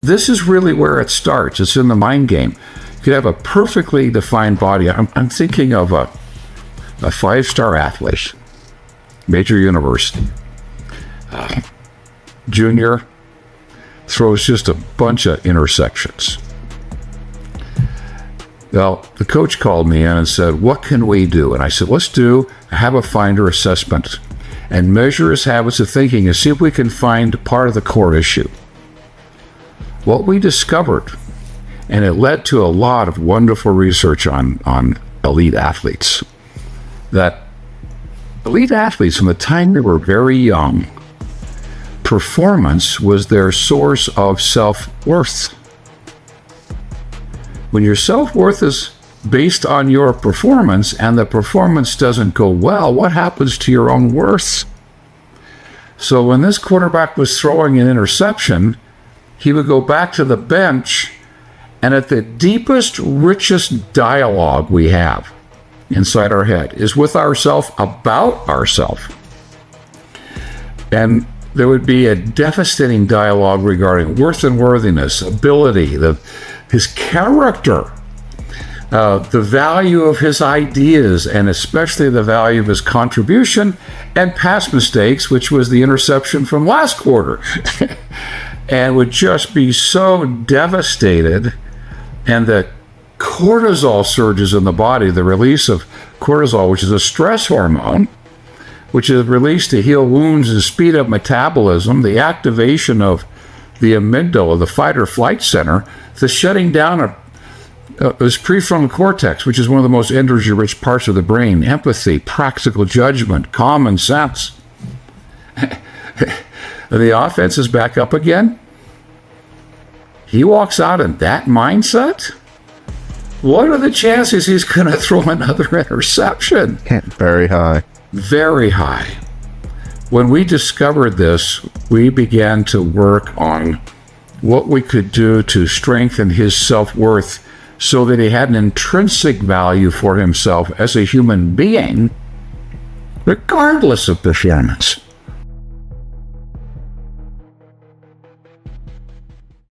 this is really where it starts. It's in the mind game. You could have a perfectly defined body. I'm thinking of a 5-star athlete, major university, junior, throws just a bunch of interceptions. Well, the coach called me in and said, what can we do? And I said, let's do a habit finder assessment and measure his habits of thinking and see if we can find part of the core issue. What we discovered, and it led to a lot of wonderful research on elite athletes, that elite athletes from the time they were very young, performance was their source of self-worth. When your self-worth is based on your performance and the performance doesn't go well, what happens to your own worth? So when this quarterback was throwing an interception, he would go back to the bench, and at the deepest, richest dialogue we have inside our head is with ourselves about ourselves. And there would be a devastating dialogue regarding worth and worthiness, ability, his character, the value of his ideas, and especially the value of his contribution, and past mistakes, which was the interception from last quarter, and would just be so devastated. And the cortisol surges in the body, the release of cortisol, which is a stress hormone, which is released to heal wounds and speed up metabolism, the activation of the amygdala, the fight or flight center, the shutting down of this prefrontal cortex, which is one of the most energy-rich parts of the brain, empathy, practical judgment, common sense. The offense is back up again. He walks out in that mindset. What are the chances he's going to throw another interception? Very high. Very high. When we discovered this, we began to work on what we could do to strengthen his self-worth so that he had an intrinsic value for himself as a human being, regardless of performance.